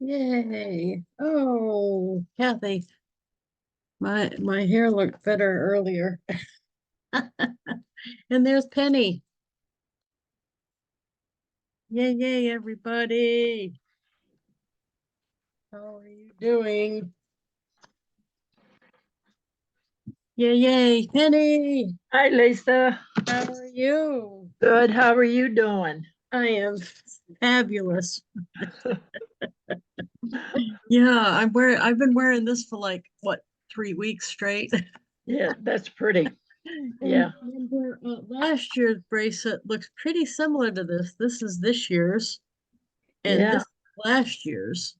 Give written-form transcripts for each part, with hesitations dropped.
Yay. Oh, Kathy, my hair looked better earlier. And there's Penny. Yay, yay, everybody. How are you doing? Yay, yay, Penny. Hi, Lisa. How are you? Good. How are you doing? I am fabulous. Yeah, I've been wearing this for like what, 3 weeks straight. Yeah, that's pretty. And Yeah. remember, last year's bracelet looks pretty similar to this. This is this year's, and Yeah. this is last year's.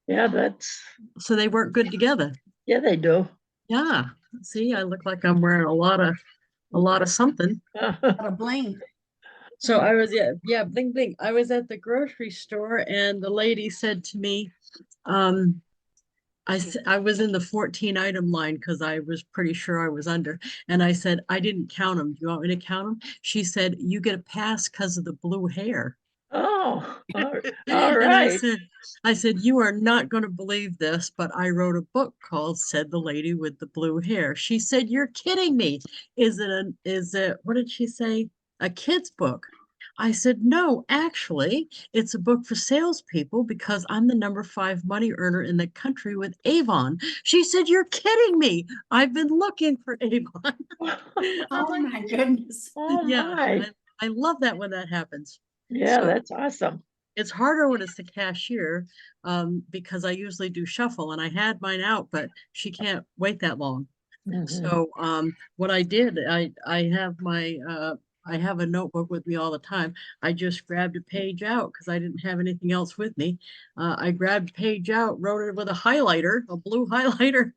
Yeah, that's, So they work good together. yeah, they do. Yeah. See, I look like I'm wearing a lot of something. A bling. So I was, yeah, bling bling. I was at the grocery store and the lady said to me, um, I was in the 14 item line because I was pretty sure I was under. And I said, I didn't count them. Do you want me to count them? She said, you get a pass because of the blue hair. Oh, all And right. I said, you are not going to believe this, but I wrote a book called Said the Lady with the Blue Hair. She said, you're kidding me. Is it, what did she say? A kid's book. I said, no, actually, it's a book for salespeople because I'm the number 5 money earner in the country with Avon. She said, you're kidding me. I've been looking for Avon. I'm Oh like, my goodness. Oh, yeah, my. I love that when that happens. Yeah, So that's awesome. it's harder when it's the cashier, because I usually do shuffle and I had mine out, but she can't wait that long. Mhm. So what I did, I have a notebook with me all the time. I just grabbed a page out because I didn't have anything else with me. I grabbed a page out, wrote it with a highlighter, a blue highlighter,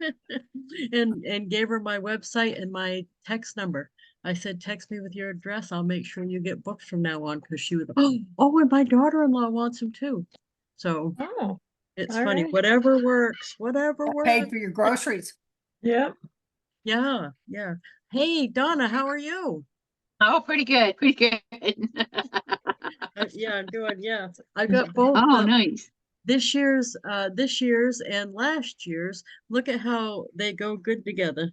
and gave her my website and my text number. I said, text me with your address. I'll make sure you get books from now on because she was, oh, and my daughter-in-law wants them too. So Oh, it's all funny, right. whatever works, whatever That paid works. for your groceries. Yeah. Yeah, yeah. Hey, Donna, how are you? Oh, pretty good, pretty good. Yeah, I'm doing, yeah. I got both Oh, nice. this year's and last year's. Look at how they go good together.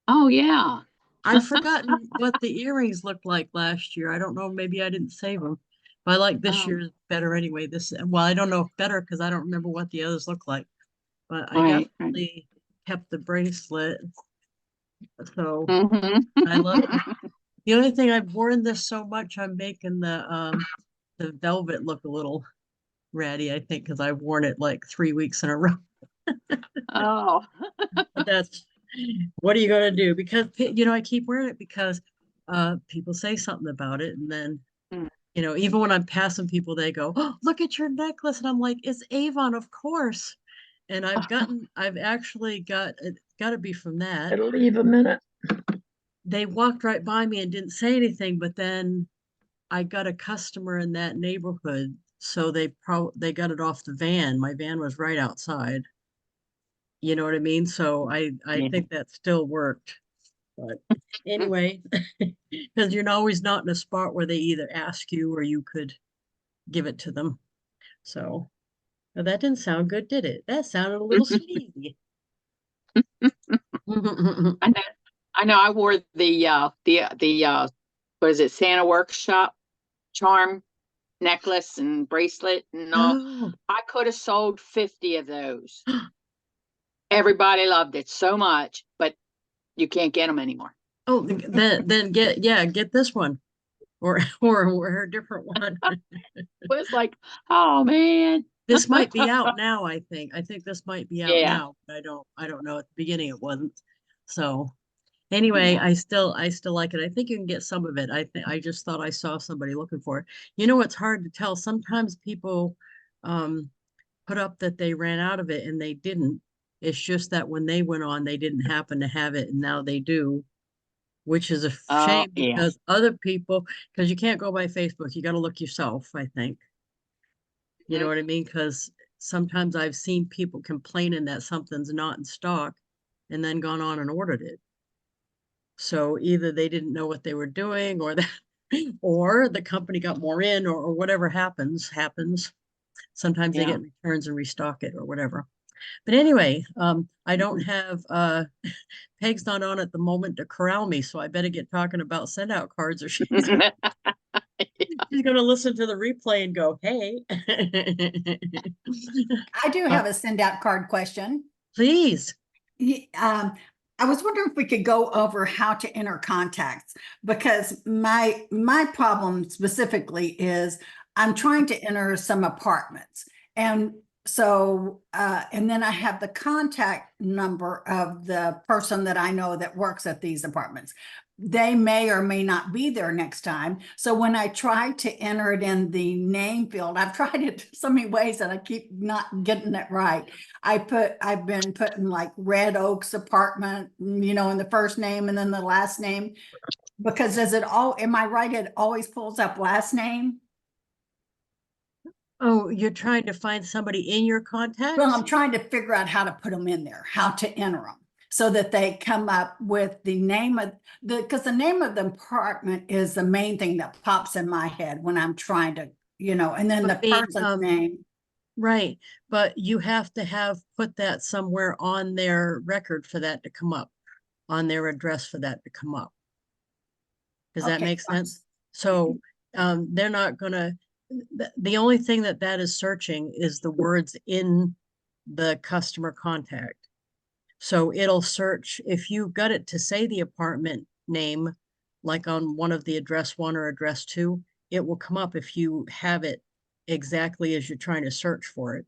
Oh, yeah. I've forgotten what the earrings looked like last year. I don't know, maybe I didn't save them. But I like this Um, year's better anyway. Well, I don't know if better because I don't remember what the others look like. But I right. definitely kept the bracelet. So Hmm. I love it. The only thing I've worn this so much, I'm making the velvet look a little ratty, I think, because I've worn it like 3 weeks in a row. Oh, But that's what are you gonna do? Because I keep wearing it because people say something about it, and then mm. even when I'm passing people, they go, "Oh, look at your necklace," and I'm like, "It's Avon, of course." And I've actually it's got to be from that. It'll leave a minute. They walked right by me and didn't say anything, but then I got a customer in that neighborhood, so they got it off the van. My van was right outside. You know what I mean? So I Yeah. think that still worked. But anyway, because you're always not in a spot where they either ask you or you could give it to them. So now that didn't sound good, did it? That sounded a little sleazy. I know. I know. I wore the what is it? Santa Workshop charm necklace and bracelet and all. Oh, I could have sold 50 of those. Everybody loved it so much, but you can't get them anymore. oh, then get this one or a different one. It was like, oh man. This might be out now, I think. I think this might be out Yeah. now, but I don't know. At the beginning it wasn't. So anyway, Yeah. I still like it. I think you can get some of it. I just thought I saw somebody looking for it. It's hard to tell. Sometimes people um put up that they ran out of it and they didn't. It's just that when they went on, they didn't happen to have it and now they do, which is a Oh, shame yeah. because other people, because you can't go by Facebook, you got to look yourself, I think. You know Mhm. what I mean? Because sometimes I've seen people complaining that something's not in stock and then gone on and ordered it. So either they didn't know what they were doing or that or the company got more in or whatever happens. Sometimes they Yeah. get returns and restock it or whatever. But anyway, I don't have Peg's not on at the moment to corral me, so I better get talking about send out cards or she's gonna listen to the replay and go, hey. I do have a send out card question. Please. I was wondering if we could go over how to enter contacts, because my problem specifically is I'm trying to enter some apartments. And so, and then I have the contact number of the person that I know that works at these apartments. They may or may not be there next time. So when I try to enter it in the name field, I've tried it so many ways and I keep not getting it right. I've been putting like Red Oaks apartment, you know, in the first name and then the last name, because am I right? It always pulls up last name. Oh, you're trying to find somebody in your contacts? Well, I'm trying to figure out how to put them in there, how to enter them, so that they come up with the name of because the name of the apartment is the main thing that pops in my head when I'm trying to, you know, and then the person's name. Right, but you have to put that somewhere on their record for that to come up, on their address for that to come up. Does that Okay, make sense? So they're not gonna, the only thing that is searching is the words in the customer contact. So it'll search, if you got it to say the apartment name, like on one of the address 1 or address 2, it will come up if you have it exactly as you're trying to search for it.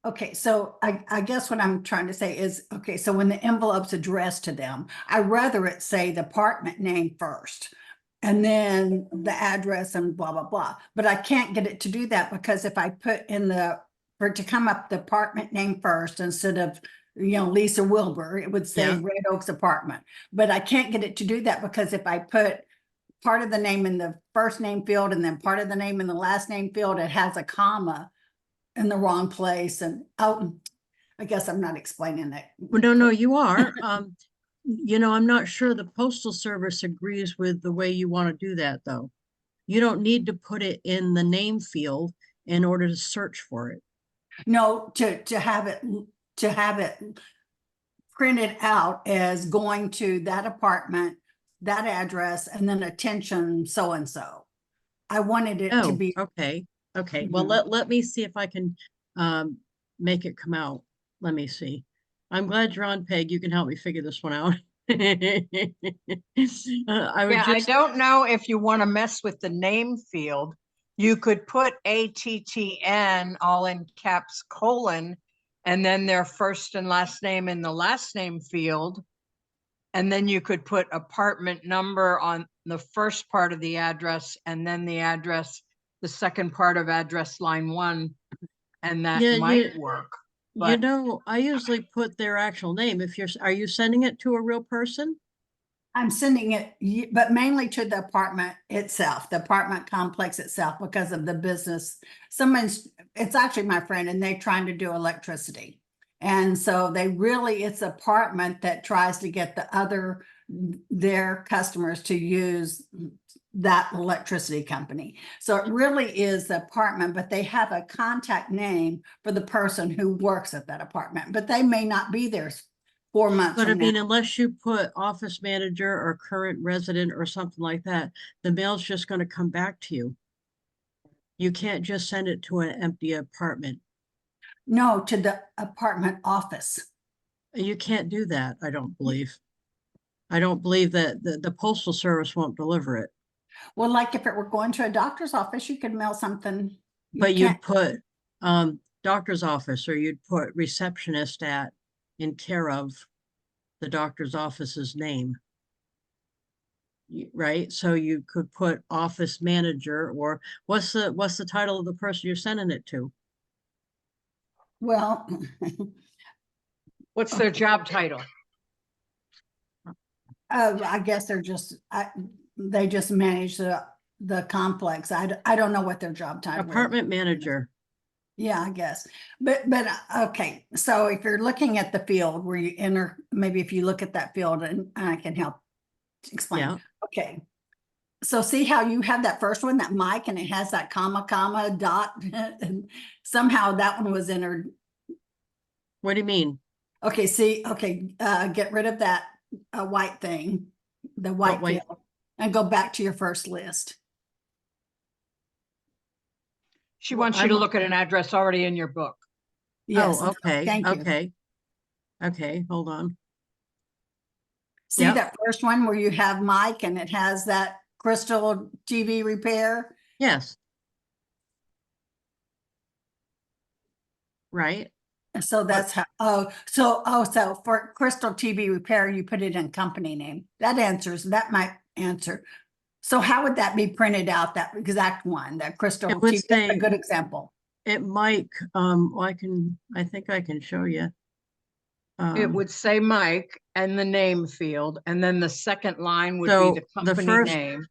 Okay, so I guess what I'm trying to say is, okay, so when the envelope's addressed to them, I'd rather it say the apartment name first and then the address and blah, blah, blah. But I can't get it to do that because if I put in for it to come up the apartment name first instead of, you know, Lisa Wilber, it would say Yeah. Red Oaks apartment. But I can't get it to do that because if I put part of the name in the first name field and then part of the name in the last name field, it has a comma in the wrong place. And I guess I'm not explaining that. Well, no, you are. You know, I'm not sure the Postal Service agrees with the way you want to do that, though. You don't need to put it in the name field in order to search for it. No, to have it printed out as going to that apartment, that address, and then attention so and so. I wanted it to Oh, be okay. Okay. Well, Mhm. let me see if I can make it come out. Let me see. I'm glad you're on, Peg. You can help me figure this one out. I would Yeah, I just don't know if you want to mess with the name field. You could put ATTN all in caps colon, and then their first and last name in the last name field. And then you could put apartment number on the first part of the address and then the address, the second part of address line 1. And that Yeah, might work. you But know, I usually put their actual name. Are you sending it to a real person? I'm sending it, but mainly to the apartment itself, the apartment complex itself, because of the business. It's actually my friend, and they're trying to do electricity. And so it's apartment that tries to get their customers to use that electricity company. So it really is the apartment, but they have a contact name for the person who works at that apartment, but they may not be there 4 months But I from mean, now. unless you put office manager or current resident or something like that, the mail's just going to come back to you. You can't just send it to an empty apartment. No, to the apartment office. You can't do that, I don't believe. I don't believe that the Postal Service won't deliver it. Well, like if it were going to a doctor's office, you could mail something. But you'd put doctor's office, or you'd put receptionist at in care of the doctor's office's name. Right? So you could put office manager, or what's the title of the person you're sending it to? Well, what's their job title? I guess they just manage the complex. I don't know what their job title is. Apartment manager. Yeah, I guess. But okay. So if you're looking at the field where you enter, maybe if you look at that field and I can help explain. Yeah. Okay. So see how you have that first one, that Mike, and it has that comma, comma, dot, and somehow that one was entered. What do you mean? Okay, see, okay, get rid of that white thing, the white white? field, and go back to your first list. She Well, wants you to I'm- look at an address already in your book. Yes, Oh, okay, thank you. okay. Okay, hold on. See Yep. that first one where you have Mike and it has that Crystal TV repair? Yes. Right? So that's how, so for Crystal TV repair, you put it in company name. That might answer. So how would that be printed out, that exact one, that Crystal It would TV? That's a say- good example. It might, well, I think I can show you. It would say Mike and the name field, and then the second line would So be the the company first- name.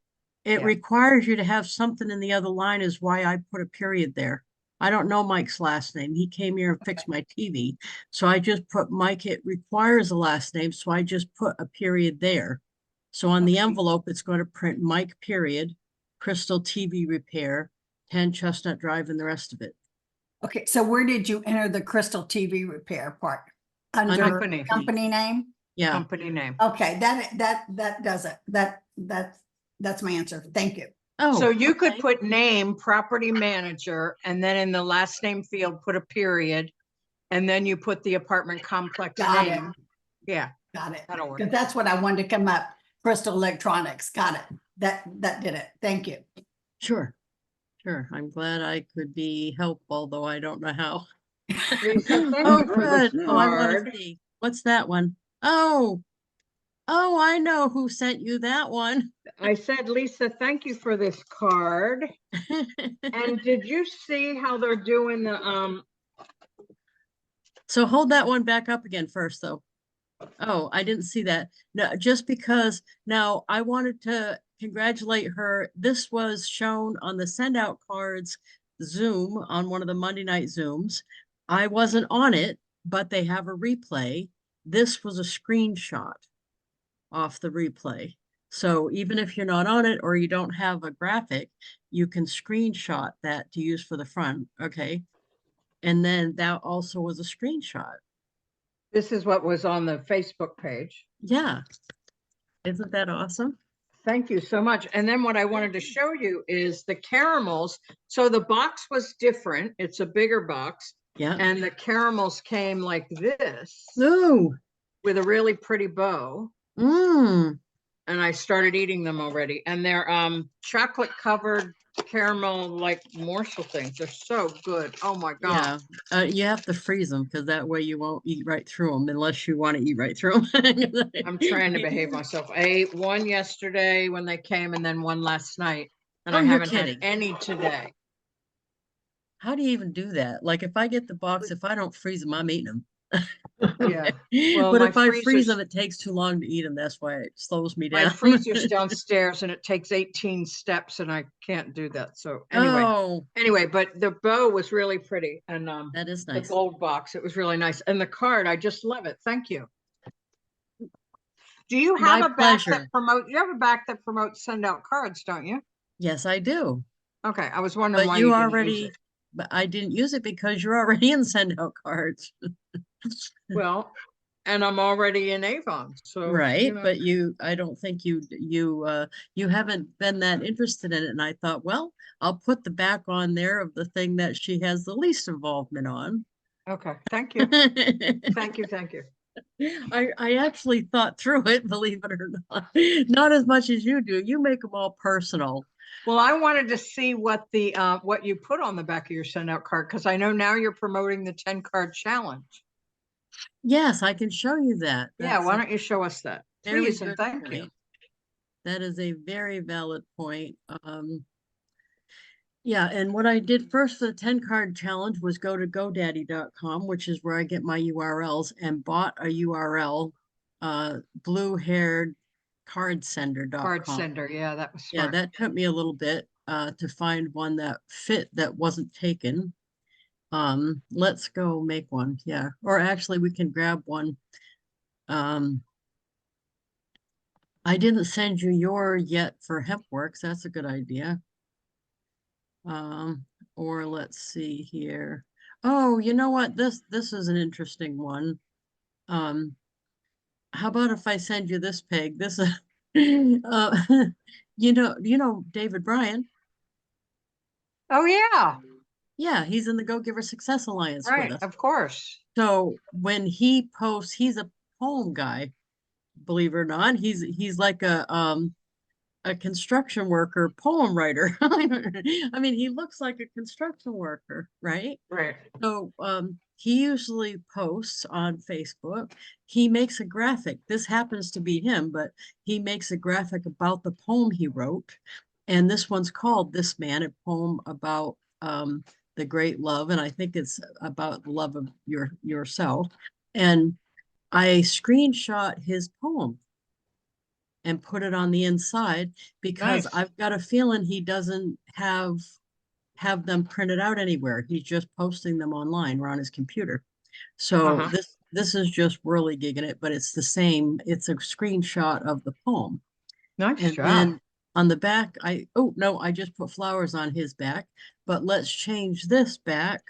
It yeah. requires you to have something in the other line, is why I put a period there. I don't know Mike's last name. He came here and fixed my TV. So I just put Mike. It requires a last name, so I just put a period there. So on the Okay. envelope, it's going to print Mike period, Crystal TV repair, 10 Chestnut Drive, and the rest of it. Okay, so where did you enter the Crystal TV repair part? Under Company. company name? Yeah. Company name. Okay, that does it. That's my answer. Thank you. Oh, So you could okay. put name, property manager, and then in the last name field, put a period. And then you put the apartment complex Got it. name. Yeah, Got it. that'll work. Because that's what I wanted to come up. Crystal Electronics. Got it. That did it. Thank you. Sure. Sure. I'm glad I could be help, although I don't know how. Lisa, thank Oh, you for this good. Oh, I want card. to see. What's that one? Oh, I know who sent you that one. I said, Lisa, thank you for this card. And did you see how they're doing the, So hold that one back up again first, though. Oh, I didn't see that. No, just because now I wanted to congratulate her. This was shown on the SendOutCards Zoom on one of the Monday night Zooms. I wasn't on it, but they have a replay. This was a screenshot off the replay. So even if you're not on it or you don't have a graphic, you can screenshot that to use for the front. Okay. And then that also was a screenshot. this is what was on the Facebook page. Yeah. Isn't that awesome? Thank you so much. And then what I wanted to show you is the caramels. So the box was different. It's a bigger box. Yeah. And the caramels came like this Ooh. with a really pretty bow. Mmm. And I started eating them already. And they're chocolate covered caramel like morsel things. They're so good. Oh my Yeah. God. You have to freeze them because that way you won't eat right through them unless you want to eat right through them. I'm trying to behave myself. I ate one yesterday when they came and then one last night. And Oh, I you're haven't had kidding. any today. How do you even do that? Like if I get the box, if I don't freeze them, I'm eating them. Yeah. Well, But my if I freeze freezer's- them, it takes too long to eat them. That's why it slows me My down. freezer's downstairs and it takes 18 steps and I can't do that. So anyway, Oh, but the bow was really pretty and that is the nice. gold box, it was really nice. And the card, I just love it. Thank you. Do you have My a back pleasure. that promote, you have a back that promotes send out cards, don't you? Yes, I do. Okay, I was wondering But why you you didn't use already, it. but I didn't use it because you're already in SendOutCards. Well, and I'm already in Avon, so. Right, you know. but I don't think you haven't been that interested in it. And I thought, well, I'll put the back on there of the thing that she has the least involvement on. Okay, thank you. Thank you, thank you. I actually thought through it, believe it or not. Not as much as you do. You make them all personal. Well, I wanted to see what the what you put on the back of your send out card because I know now you're promoting the 10 card challenge. Yes, I can show you that. Yeah, That's why a don't you show us that? very Please and good thank you. point. That is a very valid point. Yeah, and what I did first for the 10 card challenge was go to GoDaddy.com, which is where I get my URLs, and bought a URL, blue-haired cardsender.com. Card sender, yeah, that was Yeah, smart. that took me a little bit to find one that fit that wasn't taken. Let's go make one. Yeah, or actually we can grab one. I didn't send you your yet for HempWorks. That's a good idea. Or let's see here. Oh, you know what? This is an interesting one. Um, how about if I send you this pig? This is you know David Bryan. Oh, yeah, Yeah, he's in the Go Giver Success Alliance with right, us. of course. So when he posts, he's a poem guy, believe it or not. He's like a construction worker, poem writer. I mean, he looks like a construction worker, right? Right. So he usually posts on Facebook. He makes a graphic. This happens to be him, but he makes a graphic about the poem he wrote. And this one's called This Man, a poem about the great love. And I think it's about the love of yourself. And I screenshot his poem and put it on the inside because Nice. I've got a feeling he doesn't have them printed out anywhere. He's just posting them online or on his computer. So Uh-huh. this is just whirligigging it, but it's the same. It's a screenshot of the poem. Nice And job. then on the back, oh no, I just put flowers on his back, but let's change this back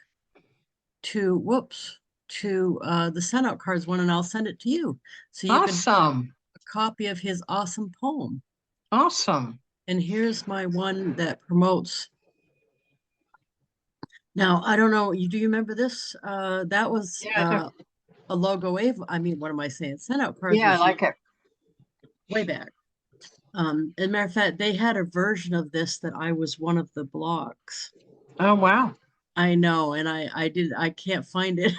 to whoops to the send out cards one, and I'll send it to you. So you can have Awesome. a copy of his awesome poem. Awesome. And here's my one that promotes. Now, I don't know, do you remember this? That was Yeah, I do. a logo wave. I mean, what am I saying? Send out cards Yeah, I was like it. way back. As a matter of fact, they had a version of this that I was one of the blocks. Oh, wow. I know, and I can't find it.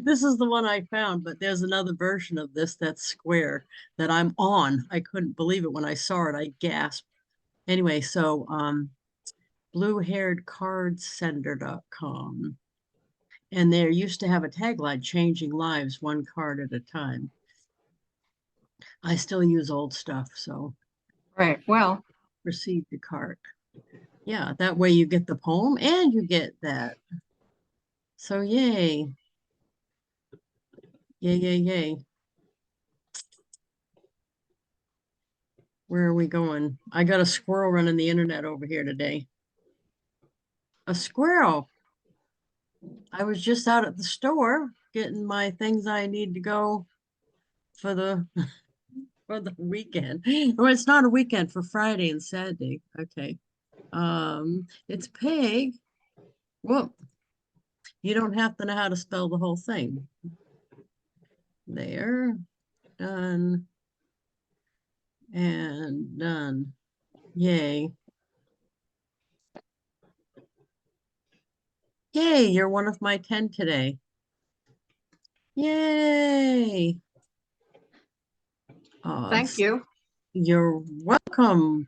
This is the one I found, but there's another version of this that's square that I'm on. I couldn't believe it when I saw it. I gasped. Anyway, so bluehairedcardsender.com. And they used to have a tagline, changing lives one card at a time. I still use old stuff, so Right. Well, proceed to cart. Yeah, that way you get the poem and you get that. So yay. Yay, yay, yay. Where are we going? I got a squirrel running the internet over here today. A squirrel. I was just out at the store getting my things I need to go for the for the weekend. Well, it's not a weekend, for Friday and Saturday. Okay. It's pig. Well, you don't have to know how to spell the whole thing. There, done, and done. Yay. Yay, you're one of my 10 today. Yay. thank you. You're welcome.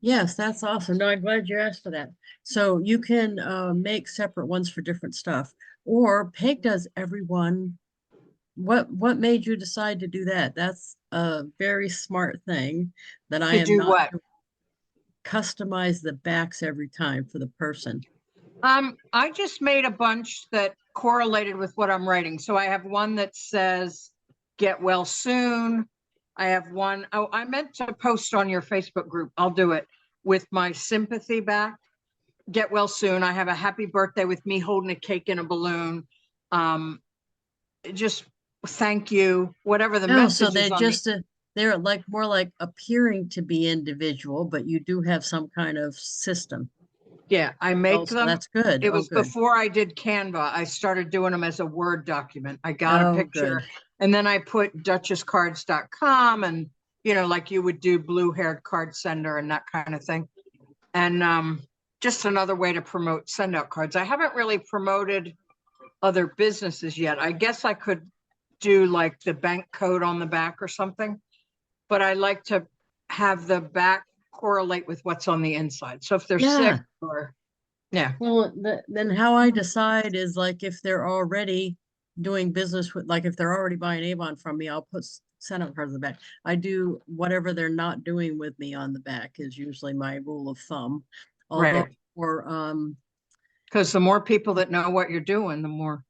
Yes, that's awesome. No, I'm glad you asked for that. So you can make separate ones for different stuff. Or Peg does everyone. What made you decide to do that? That's a very smart thing that I To am do not what? to customize the backs every time for the person. I just made a bunch that correlated with what I'm writing. So I have one that says, get well soon. I have one, oh, I meant to post on your Facebook group. I'll do it with my sympathy back. Get well soon. I have a happy birthday with me holding a cake in a balloon. Just thank you, whatever the No, so message is they're on the, just they're like more like appearing to be individual, but you do have some kind of system. yeah, I Oh, make so them. that's good. It Oh, was good. before I did Canva. I started doing them as a Word document. I got a Oh, picture good. and then I put duchesscards.com and, you know, like you would do blue haired card sender and that kind of thing. And just another way to promote send out cards. I haven't really promoted other businesses yet. I guess I could do like the bank code on the back or something, but I like to have the back correlate with what's on the inside. So if they're sick Yeah. or, yeah. Well, then how I decide is like if they're already doing business with, like if they're already buying Avon from me, I'll put send out cards on the back. I do whatever they're not doing with me on the back is usually my rule of thumb. Although Right. for Because the more people that know what you're doing, the more.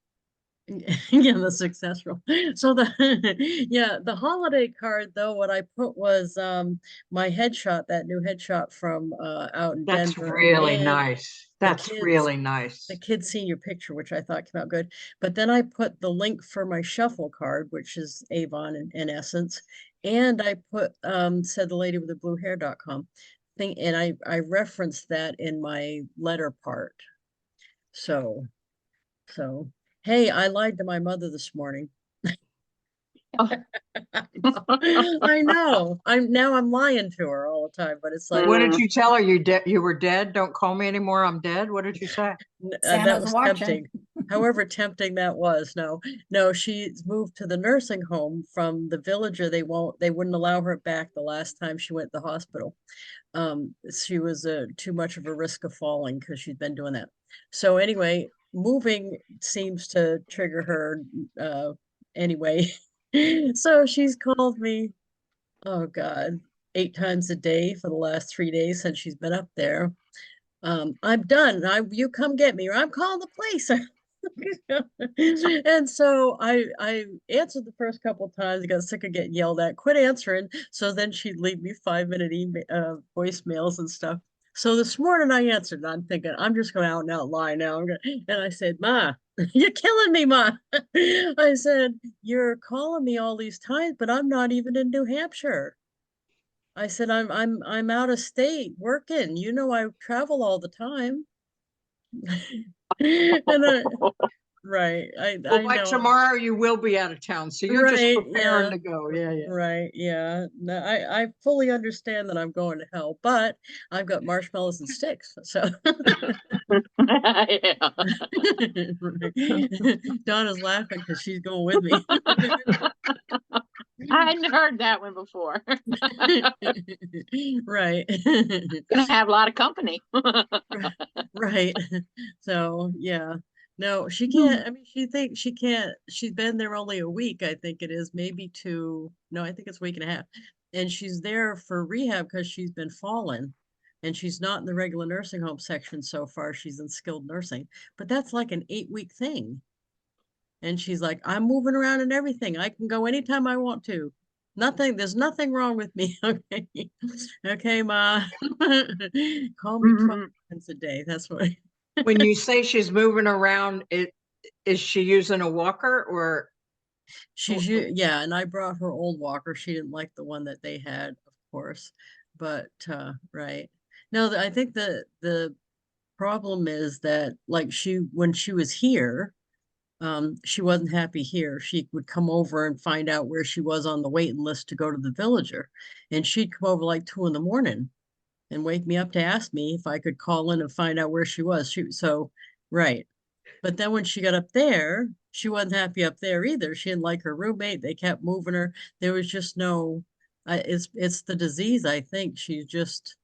Yeah, the successful. So yeah, the holiday card though, what I put was my headshot, that new headshot from out in That's Denver, really and nice. the That's kids really the nice. kids senior picture, which I thought came out good. But then I put the link for my shuffle card, which is Avon in essence, and I put said the lady with the blue hair.com thing, and I referenced that in my letter part. So so hey, I lied to my mother this morning. I know. I'm lying to her all the time, but it's like What did you tell her? You were dead? Don't call me anymore. I'm dead. What did you say? that Santa's was watching. tempting. However tempting that was. No, she's moved to the nursing home from the villager. They wouldn't allow her back the last time she went to the hospital. She was too much of a risk of falling because she'd been doing that. So anyway, moving seems to trigger her anyway. So she's called me, oh God, 8 times a day for the last 3 days since she's been up there. I'm done. You come get me, or I'm calling the police. And so I answered the first couple of times. I got sick of getting yelled at. Quit answering. So then she'd leave me 5-minute email, voicemails and stuff. So this morning I answered, and I'm thinking I'm just going out and out lie now. And I said, "Ma, you're killing me, Ma." I said, "You're calling me all these times, but I'm not even in New Hampshire." I said, I'm out of state working. You know, I travel all the time." And right. Well, I by know. tomorrow you will be out of town, so you're just Right, preparing yeah. to go. Yeah, yeah. Right, yeah. No, I fully understand that I'm going to hell, but I've got marshmallows and sticks. So Yeah. Donna's laughing because she's going with me. I hadn't heard that one before. Right. Gonna have a lot of company. Right. So yeah. No, she can't. I mean, she thinks she can't. She's been there only a week, I think it is, maybe two. No, I think it's a week and a half. And she's there for rehab because she's been fallen. And she's not in the regular nursing home section so far. She's in skilled nursing. But that's like an 8-week thing. And she's like, I'm moving around and everything. I can go anytime I want to. There's nothing wrong with me. Okay. Okay, Ma. Call me 12 times a day. That's what When you say she's moving around, is she using a walker or? yeah, and I brought her old walker. She didn't like the one that they had, of course. But right. No, I think the problem is that like when she was here, she wasn't happy here. She would come over and find out where she was on the waiting list to go to the villager. And she'd come over like 2 in the morning and wake me up to ask me if I could call in and find out where she was. Right. But then when she got up there, she wasn't happy up there either. She didn't like her roommate. They kept moving her. There was just no, it's the disease, I think. She's just,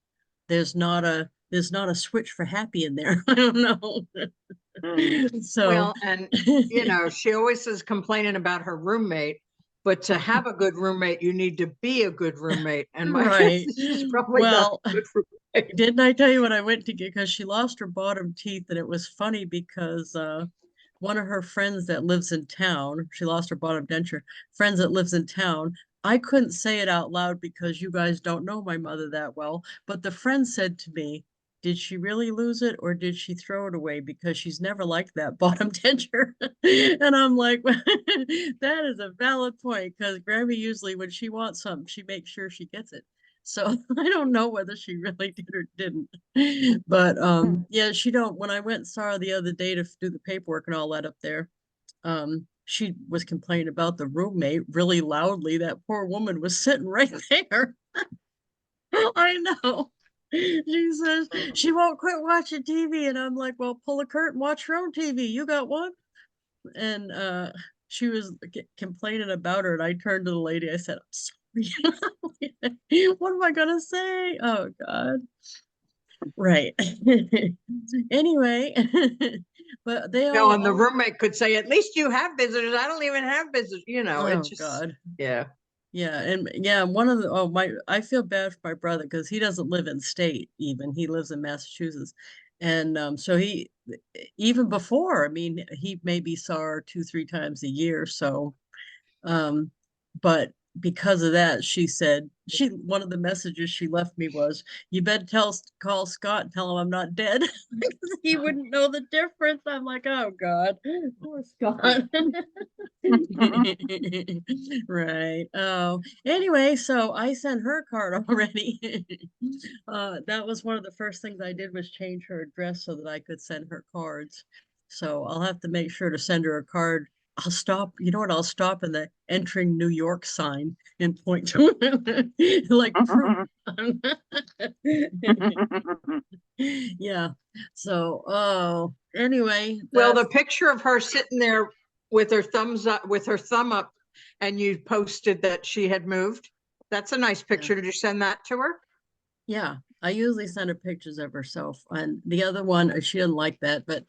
there's not a switch for happy in there. I don't know. So Well, and she always is complaining about her roommate, but to have a good roommate, you need to be a good roommate. And my right. guess is she's probably Well, not a good roommate. didn't I tell you when I went to get, because she lost her bottom teeth, and it was funny because one of her friends that lives in town, she lost her bottom denture, friends that lives in town, I couldn't say it out loud because you guys don't know my mother that well, but the friend said to me, did she really lose it or did she throw it away? Because she's never liked that bottom denture. And I'm like, that is a valid point because Grammy usually, when she wants something, she makes sure she gets it. So I don't know whether she really did or didn't. But yeah, she don't. When I went and saw her the other day to do the paperwork and all that up there, she was complaining about the roommate really loudly. That poor woman was sitting right there. I know. She says she won't quit watching TV. And I'm like, well, pull a curtain, watch your own TV. You got one. And she was complaining about her. And I turned to the lady. I said, I'm sorry. What am I gonna say? Oh God. Right. Anyway, but they No, all, and the roommate could say, at least you have visitors. I don't even have visitors. oh It's just, God. yeah. Yeah, and yeah, one of the I feel bad for my brother because he doesn't live in state even. He lives in Massachusetts. And so he, even before, I mean, he maybe saw her 2, 3 times a year. So, but because of that, she said, one of the messages she left me was, you better call Scott and tell him I'm not dead. Because he wouldn't know the difference. I'm like, oh God, poor Scott. Right. Oh, anyway, so I sent her a card already. That was one of the first things I did, was change her address so that I could send her cards. So I'll have to make sure to send her a card. I'll stop, you know what, I'll stop in the entering New York sign and point to it like proof. Yeah. So, oh, anyway. Well, the that's- picture of her sitting there with her thumbs up, with her thumb up, and you posted that she had moved. That's a nice picture. Did you send that to her? Yeah, I usually send her pictures of herself. And the other one, she didn't like that, but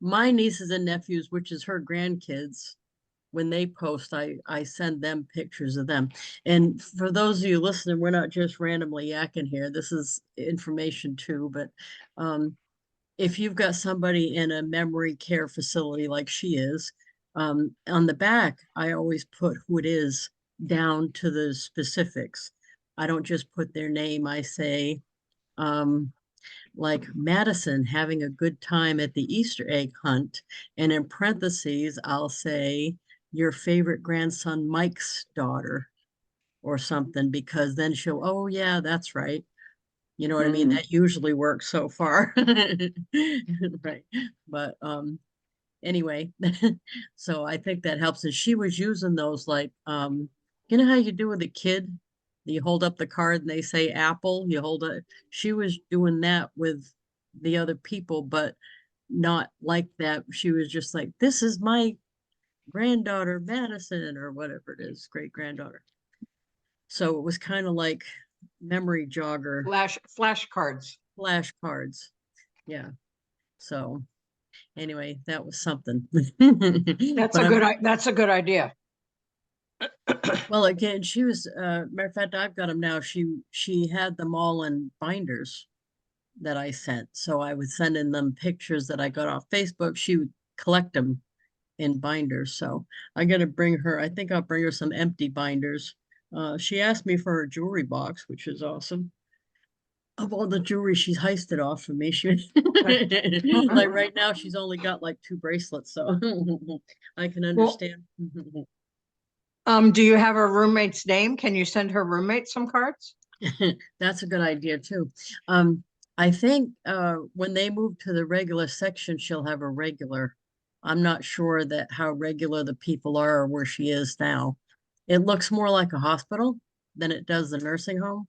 my nieces and nephews, which is her grandkids, when they post, I send them pictures of them. And for those of you listening, we're not just randomly yakking here. This is information too, but if you've got somebody in a memory care facility like she is, on the back, I always put who it is down to the specifics. I don't just put their name. I say, like Madison having a good time at the Easter egg hunt. And in parentheses, I'll say your favorite grandson, Mike's daughter, or something, because then she'll, oh, yeah, that's right. You know what I mean? That usually works so far. Right. But anyway, so I think that helps. And she was using those like you know how you do with a kid? You hold up the card and they say apple, you hold it. She was doing that with the other people, but not like that. She was just like, this is my granddaughter, Madison, or whatever it is, great granddaughter. So it was kind of like memory jogger Flashcards. flashcards. Yeah. So anyway, that was something. That's But a I'm- good, that's a good idea. well, again, she was matter of fact, I've got them now. She had them all in binders that I sent. So I would send in them pictures that I got off Facebook. She would collect them in binders. So I'm gonna bring her, I think I'll bring her some empty binders. She asked me for a jewelry box, which is awesome. Of all the jewelry she's heisted off of me, she like right now she's only got like 2 bracelets, so I can understand. Do you have her roommate's name? Can you send her roommate some cards? That's a good idea too. I think when they move to the regular section, she'll have a regular. I'm not sure that how regular the people are or where she is now. It looks more like a hospital than it does the nursing home.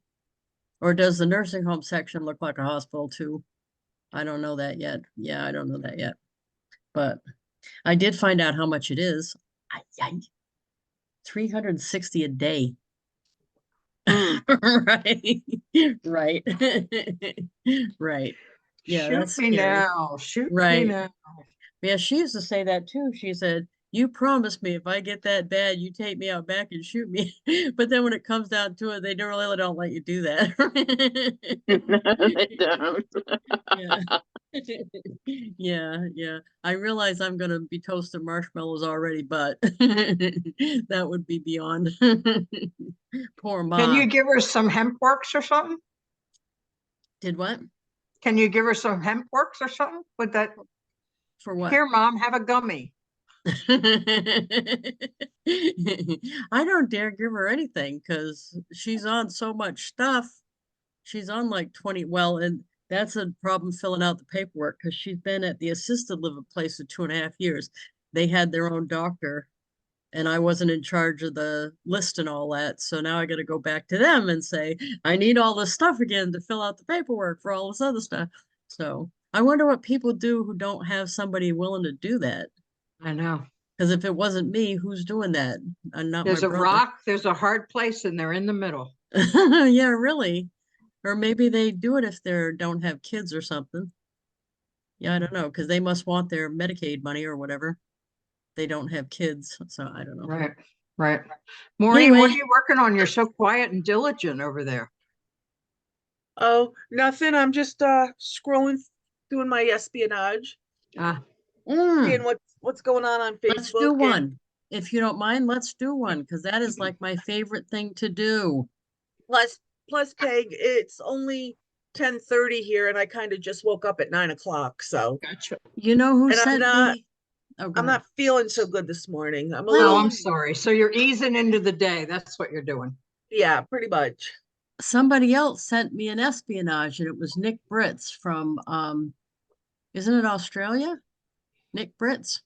Or does the nursing home section look like a hospital too? I don't know that yet. Yeah, I don't know that yet. But I did find out how much it is. 360 a day. Right. Right. Right. Yeah, Shoot that's me scary. now. Shoot me Right. now. Yeah, she used to say that too. She said, you promised me if I get that bad, you take me out back and shoot me. But then when it comes down to it, they don't really don't let you do that. They don't. Yeah. Yeah, yeah. I realize I'm gonna be toasting marshmallows already, but that would be beyond. Poor Can you mom. give her some hemp works or something? Did what? Can you give her some hemp works or something? Would that, For what? here, mom, have a gummy. I don't dare give her anything because she's on so much stuff. She's on like 20. Well, and that's a problem filling out the paperwork because she's been at the assisted living place for 2.5 years. They had their own doctor, and I wasn't in charge of the list and all that. So now I got to go back to them and say, I need all this stuff again to fill out the paperwork for all this other stuff. So I wonder what people do who don't have somebody willing to do that. I know. Because if it wasn't me, who's doing that? Not There's my a brother. rock, there's a hard place, and they're in the middle. Yeah, really. Or maybe they do it if they don't have kids or something. Yeah, I don't know, because they must want their Medicaid money or whatever. They don't have kids, so I don't know. Right, right. Maureen, what are Anyway. you working on? You're so quiet and diligent over there. Oh, nothing. I'm just scrolling, doing my espionage, Ah, seeing what's going on Let's do Facebook. And one. If you don't mind, let's do one, because that is like my favorite thing to do. plus Peg, it's only 10:30 here, and I kind of just woke up at 9 o'clock. So, gotcha. You know who and sent me? Oh, go I'm ahead. not feeling so good this morning. I'm a Well, Oh, little, I'm sorry. So you're easing into the day. That's what you're doing. yeah, pretty much. Somebody else sent me an espionage, and it was Nick Britz from isn't it Australia? Nick Britz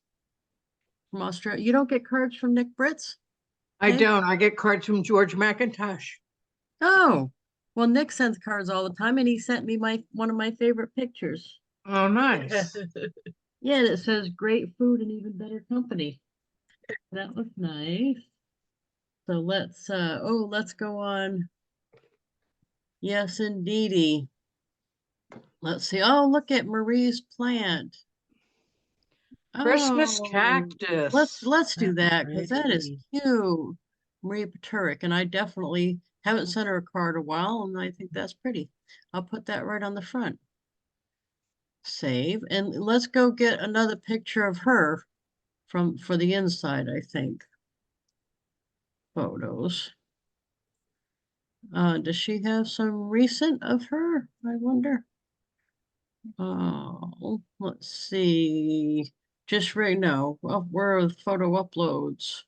from Australia. You don't get cards from Nick Britz? I Okay. don't. I get cards from George McIntosh. Oh, well, Nick sends cards all the time, and he sent me one of my favorite pictures. Oh, nice. Yeah, and it says great food and even better company. That was nice. So let's go on. Yes, indeedy. Let's see. Oh, look at Marie's plant. Christmas Oh, cactus. let's do That's that because that is pretty. cute. Maria Paterick, and I definitely haven't sent her a card in a while, and I think that's pretty. I'll put that right on the front. Save, and let's go get another picture of her for the inside, I think. Photos. Does she have some recent of her? I wonder. Oh, let's see. Just right now, well, where are the photo uploads?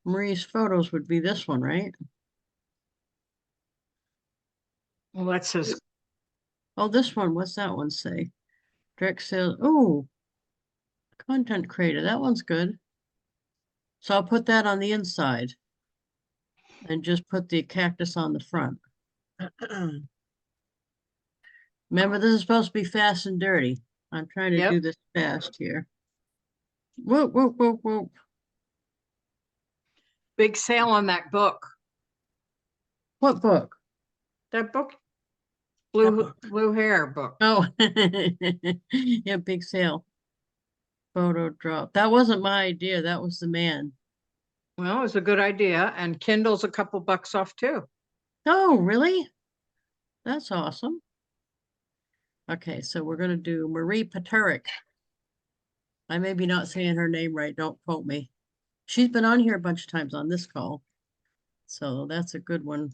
Marie's photos would be this one, right? Well, that says Oh, this one, what's that one say? Direct sales, oh, content creator, that one's good. So I'll put that on the inside and just put the cactus on the front. Remember, this is supposed to be fast and dirty. I'm trying to Yep. do this fast here. Whoop, whoop, whoop, whoop. big sale on that book. What book? That book, That book. blue hair book. Oh, yeah, big sale. Photo drop. That wasn't my idea. That was the man. Well, it was a good idea. And Kindle's a couple bucks off too. Oh, really? That's awesome. Okay, so we're gonna do Marie Paterick. I may be not saying her name right. Don't quote me. She's been on here a bunch of times on this call. So that's a good one.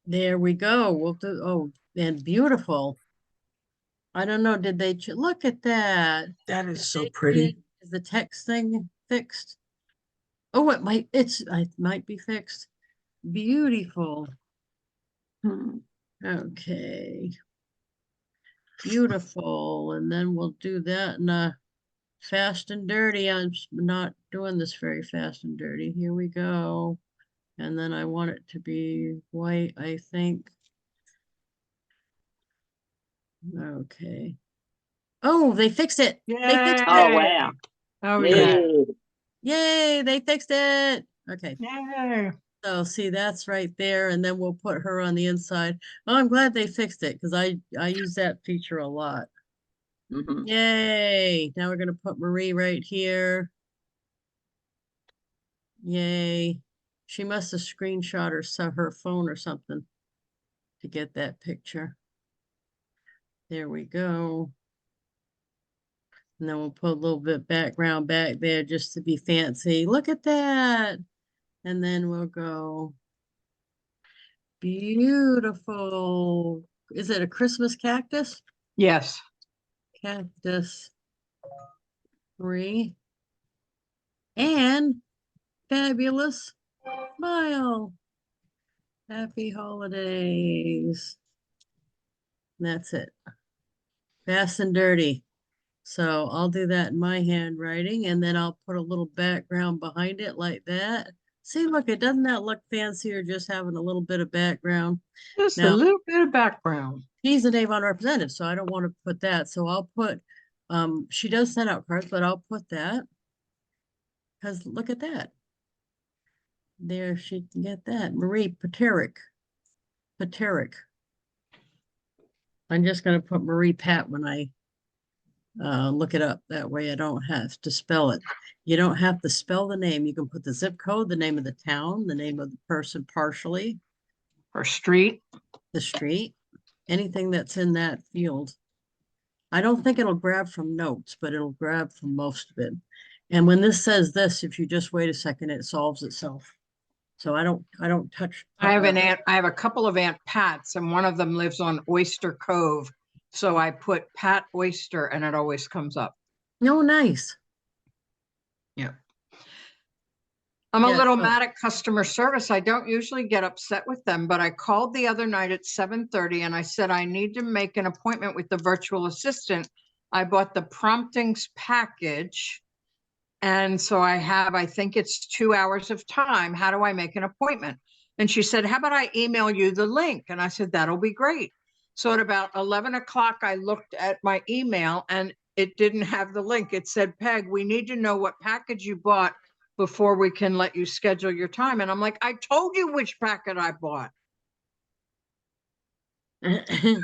There we go. We'll do, oh, and beautiful. I don't know, did they, look at that. That is so They pretty. did- Is the text thing fixed? Oh, it might be fixed. Beautiful. Hmm. Okay. Beautiful. And then we'll do that in a fast and dirty. I'm not doing this very fast and dirty. Here we go. And then I want it to be white, I think. Okay. Oh, they fixed it. They fixed Yay. Oh, wow. Oh, yeah. Yay. Yay, they fixed it. Okay. Yay. So see, that's right there. And then we'll put her on the inside. Oh, I'm glad they fixed it because I use that feature a lot. Mhm. Yay. Now we're going to put Marie right here. Yay. She must have screenshot her phone or something to get that picture. There we go. And then we'll put a little bit background back there just to be fancy. Look at that. And then we'll go beautiful. Is it a Christmas cactus? Yes. Cactus 3. And fabulous smile. Happy holidays. And that's it. Fast and dirty. So I'll do that in my handwriting and then I'll put a little background behind it like that. See, look, it doesn't that look fancier just having a little bit of background? Just a Now, little bit of background. he's an Avon representative, so I don't want to put that. So I'll put, she does send out cards, but I'll put that. Because look at that. There, she can get that. Marie Paterick. Paterick. I'm just going to put Marie Pat when I look it up. That way I don't have to spell it. You don't have to spell the name. You can put the zip code, the name of the town, the name of the person partially. or street. the street, anything that's in that field. I don't think it'll grab from notes, but it'll grab from most of it. And when this says this, if you just wait a second, it solves itself. So I don't touch. I have a couple of Aunt Pats, and one of them lives on Oyster Cove. So I put Pat Oyster and it always comes up. No, nice. Yeah. I'm a Yeah, little so- mad at customer service. I don't usually get upset with them, but I called the other night at 7:30 and I said, I need to make an appointment with the virtual assistant. I bought the promptings package. And so I think it's 2 hours of time. How do I make an appointment? And she said, how about I email you the link? And I said, that'll be great. So at about 11 o'clock, I looked at my email and it didn't have the link. It said, Peg, we need to know what package you bought before we can let you schedule your time. And I'm like, I told you which packet I bought. I'm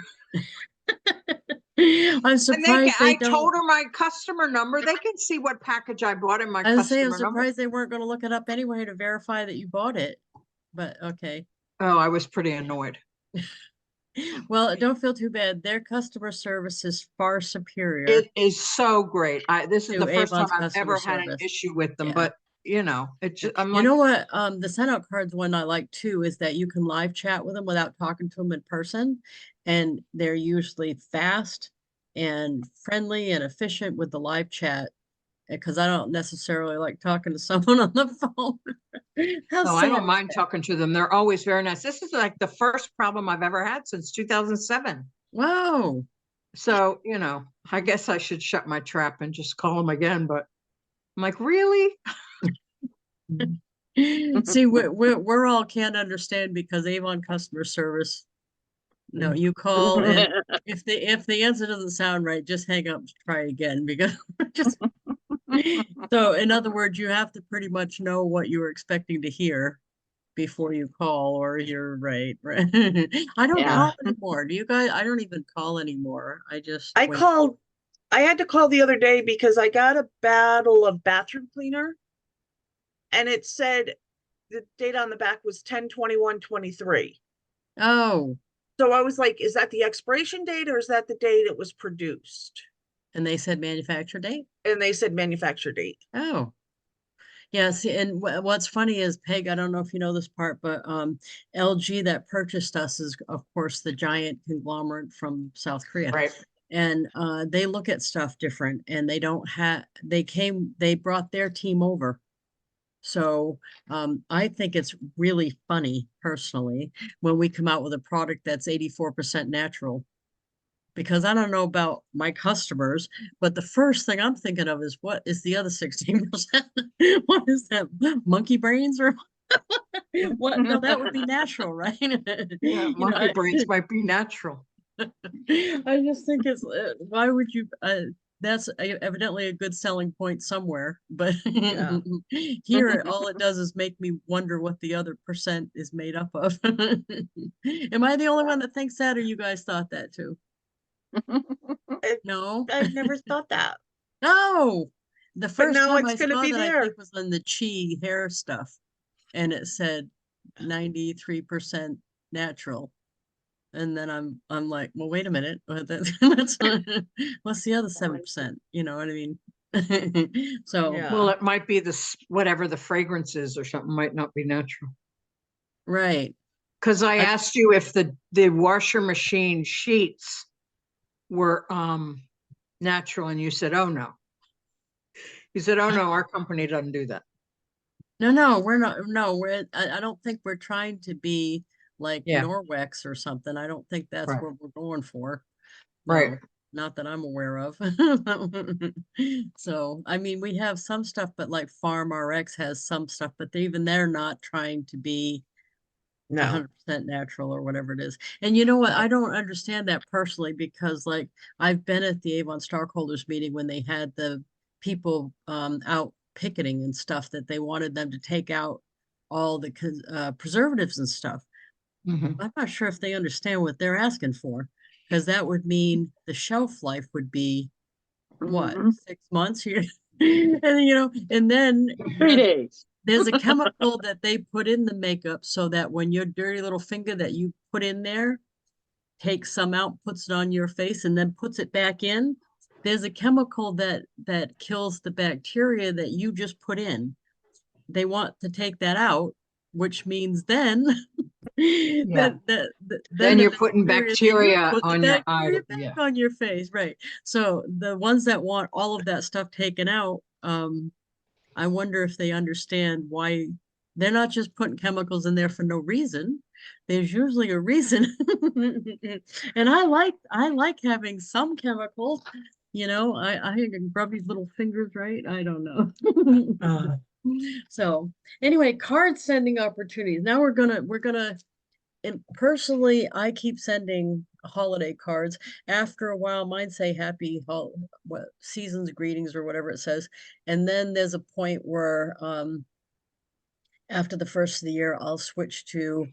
And surprised I don't. told her my customer number. They can see what package I bought in my I was saying, I'm customer number. surprised they weren't going to look it up anyway to verify that you bought it. But okay. Oh, I was pretty annoyed. Well, don't feel too bad. Their customer service is far superior. It is so great. This is To the first time Avon's I've customer ever had an service. issue with them, Yeah. but you know, it just, I'm You like, know what? The SendOutCards one I like too is that you can live chat with them without talking to them in person, and they're usually fast and friendly and efficient with the live chat. Because I don't necessarily like talking to someone on the phone. How no, I sad don't is mind that? talking to them. They're always very nice. This is like the first problem I've ever had since 2007. Wow. So, you know, I guess I should shut my trap and just call them again, but I'm like, really? See, we're all can't understand because Avon customer service. No, you call and if the answer doesn't sound right, just hang up, try again because just so in other words, you have to pretty much know what you were expecting to hear before you call, or you're right. I don't Yeah. call anymore. Do you guys? I don't even call anymore. I just I wait. called, I had to call the other day because I got a bottle of bathroom cleaner. And it said the date on the back was 10/21/23. Oh, So I was like, is that the expiration date or is that the date it was produced? and they said manufacture date. And they said manufacture date. Oh, yeah. See, and what's funny is Peg. I don't know if you know this part, but LG that purchased us is, of course, the giant conglomerate from South Korea. Right. And they look at stuff different, and they don't have. They brought their team over. So I think it's really funny, personally, when we come out with a product that's 84% natural. Because I don't know about my customers, but the first thing I'm thinking of is what is the other 16%? What is that? Monkey brains or what? No, that would be natural, right? Yeah, You know, monkey brains might be natural. I just think it's why would you that's evidently a good selling point somewhere, but Yeah. here all it does is make me wonder what the other percent is made up of. Am I the only one that thinks that, or you guys thought that too? No. I've never thought that. No. The first now time it's I gonna saw be that, I there. think was on the Chi hair stuff, and it said 93% natural. And then I'm like, well, wait a minute. That's what's the other 7%? You know what I mean? So Yeah. Well, it might be whatever the fragrance is or something might not be natural. right. Because I asked you if the washer machine sheets were natural, and you said, oh no. You said, oh no, our company doesn't do that. No, we're not. No, I don't think we're trying to be like Yeah. Norwex or something. I don't think that's Right. what we're going for. Right. No, not that I'm aware of. So, I mean, we have some stuff, but like Farm RX has some stuff, but they're not trying to be No. 100% natural or whatever it is. And you know what? I don't understand that personally because like I've been at the Avon stockholders meeting when they had the people out picketing and stuff that they wanted them to take out all the preservatives and stuff. Mhm. I'm not sure if they understand what they're asking for, because that would mean the shelf life would be what, Mhm. 6 months here? And you know, and then 3 days. There's a chemical that they put in the makeup so that when your dirty little finger that you put in there takes some out, puts it on your face, and then puts it back in. There's a chemical that kills the bacteria that you just put in. They want to take that out, which means then Yeah. then Then the you're putting then you bacteria put the on your eye. bacteria Yeah. back on your face, right? So the ones that want all of that stuff taken out, I wonder if they understand why they're not just putting chemicals in there for no reason. There's usually a reason. And I like having some chemicals. You know, I can rub these little fingers, right? I don't know. So anyway, card sending opportunities. Now we're gonna and personally, I keep sending holiday cards. After a while, mine say what season's greetings or whatever it says. And then there's a point where after the first of the year, I'll switch to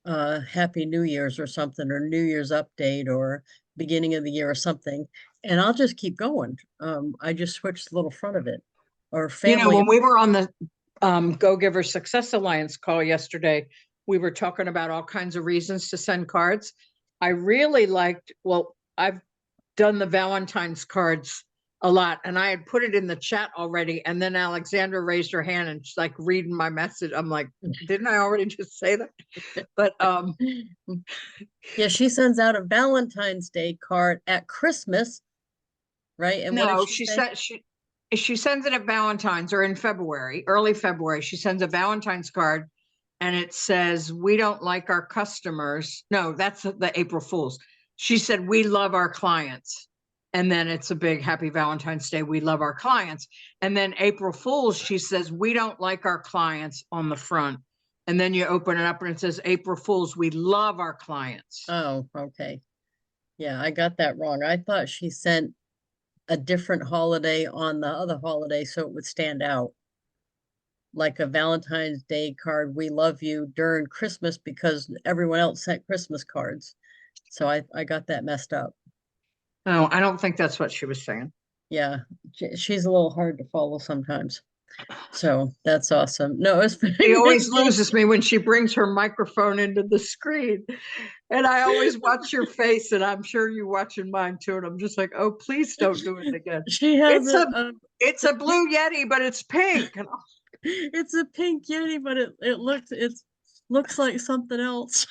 Happy New Year's or something, or New Year's update or beginning of the year or something. And I'll just keep going. I just switch the little front of it. Or You know, family. when we were on the Go Giver Success Alliance call yesterday, we were talking about all kinds of reasons to send cards. I really liked, well, I've done the Valentine's cards a lot, and I had put it in the chat already, and then Alexandra raised her hand and she's like reading my message. I'm like, didn't I already just say that? But Yeah, she sends out a Valentine's Day card at Christmas, right? And what no, did she say? she sends it at Valentine's or in February, early February. She sends a Valentine's card and it says, we don't like our customers. No, that's the April Fool's. She said, we love our clients. And then it's a big happy Valentine's Day. We love our clients. And then April Fool's, she says, we don't like our clients on the front. And then you open it up and it says, April Fool's, we love our clients. Oh, okay. Yeah, I got that wrong. I thought she sent a different holiday on the other holiday so it would stand out. Like a Valentine's Day card, we love you during Christmas because everyone else sent Christmas cards. So I got that messed up. No, I don't think that's what she was saying. Yeah, she's a little hard to follow sometimes. So that's awesome. No, it's She always loses me when she brings her microphone into the screen. And I always watch your face, and I'm sure you're watching mine too. And I'm just like, oh, please don't do it again. She has It's a blue Yeti, but it's pink. It's a pink Yeti, but it looks like something else.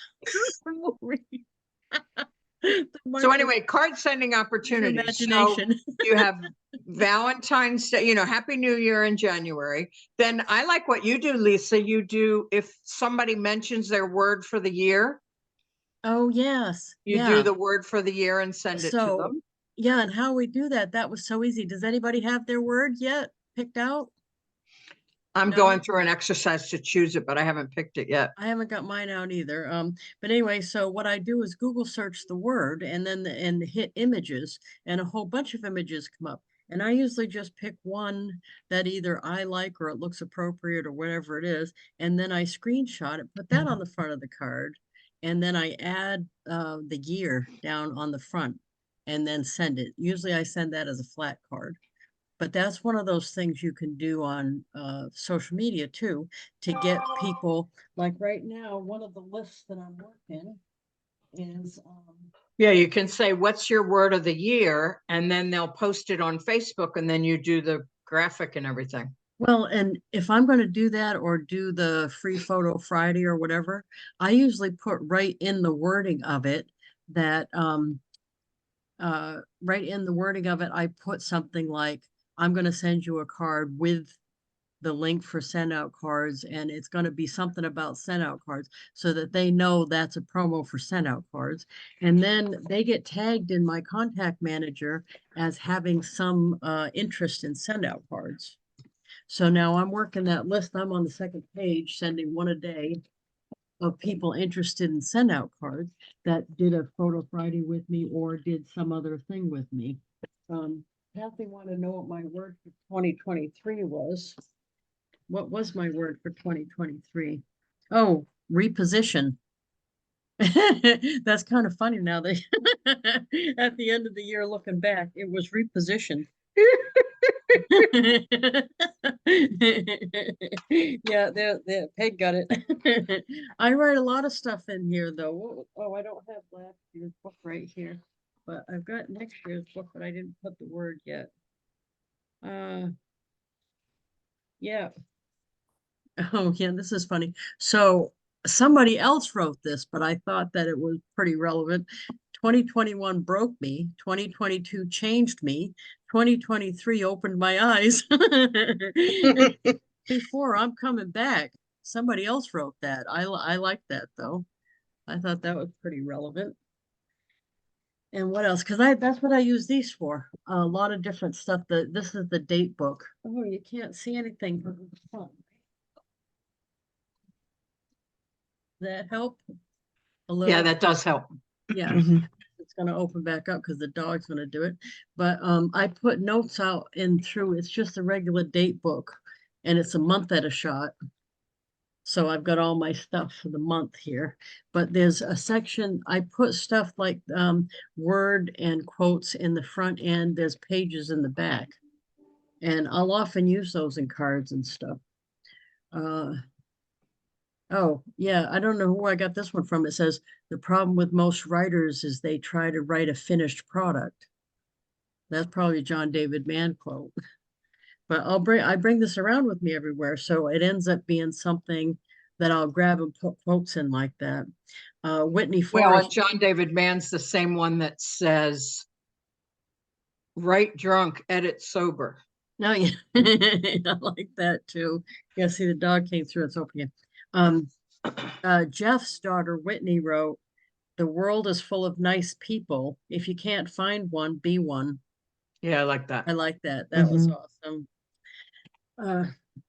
So anyway, card sending opportunities. So you have Valentine's Day, Happy New Year in January. Then I like what you do, Lisa. You do, if somebody mentions their word for the year. Oh, yes. You do the word for the year and send it to them. Yeah, and how we do that was so easy. Does anybody have their word yet picked out? I'm going through an exercise to choose it, but I haven't picked it yet. I haven't got mine out either. But anyway, so what I do is Google search the word and then hit images, and a whole bunch of images come up. And I usually just pick one that either I like or it looks appropriate or whatever it is. And then I screenshot it, put that on the front of the card. And then I add the year down on the front and then send it. Usually I send that as a flat card. But that's one of those things you can do on social media too, to get people, like right now, one of the lists that I'm working is yeah, you can say, what's your word of the year? And then they'll post it on Facebook, and then you do the graphic and everything. Well, and if I'm going to do that or do the free photo Friday or whatever, I usually put right in the wording of it that right in the wording of it, I put something like, I'm going to send you a card with the link for SendOutCards, and it's going to be something about SendOutCards so that they know that's a promo for SendOutCards. And then they get tagged in my contact manager as having some interest in SendOutCards. So now I'm working that list. I'm on the second page, sending one a day of people interested in SendOutCards that did a photo Friday with me or did some other thing with me. Kathy wanted to know what my word for 2023 was. What was my word for 2023? Oh, reposition. That's kind of funny now that at the end of the year looking back, it was reposition. Yeah, Peg got it. I write a lot of stuff in here though. Oh, I don't have last year's book right here, but I've got next year's book, but I didn't put the word yet. Yeah. Oh, yeah, this is funny. So somebody else wrote this, but I thought that it was pretty relevant. 2021 broke me, 2022 changed me, 2023 opened my eyes. Before I'm coming back. Somebody else wrote that. I like that though. I thought that was pretty relevant. And what else? Because that's what I use these for. A lot of different stuff. This is the date book. Oh, you can't see anything. That help a little? Yeah, that does help. Yeah, Mhm. it's gonna open back up because the dog's gonna do it. But I put notes out in through. It's just a regular date book, and it's a month at a shot. So I've got all my stuff for the month here, but there's a section, I put stuff like word and quotes in the front end, there's pages in the back. And I'll often use those in cards and stuff. Oh, yeah, I don't know who I got this one from. It says, the problem with most writers is they try to write a finished product. That's probably a John David Mann quote. But I bring this around with me everywhere, so it ends up being something that I'll grab and put quotes in like that. Whitney Well, and Forrest. John David Mann's the same one that says, write drunk, edit sober. No, yeah, I like that too. Yeah, see the dog came through. It's open again. Jeff's daughter Whitney wrote, "The world is full of nice people. If you can't find one, be one." Yeah, I like that. I like that. That was Mhm. awesome.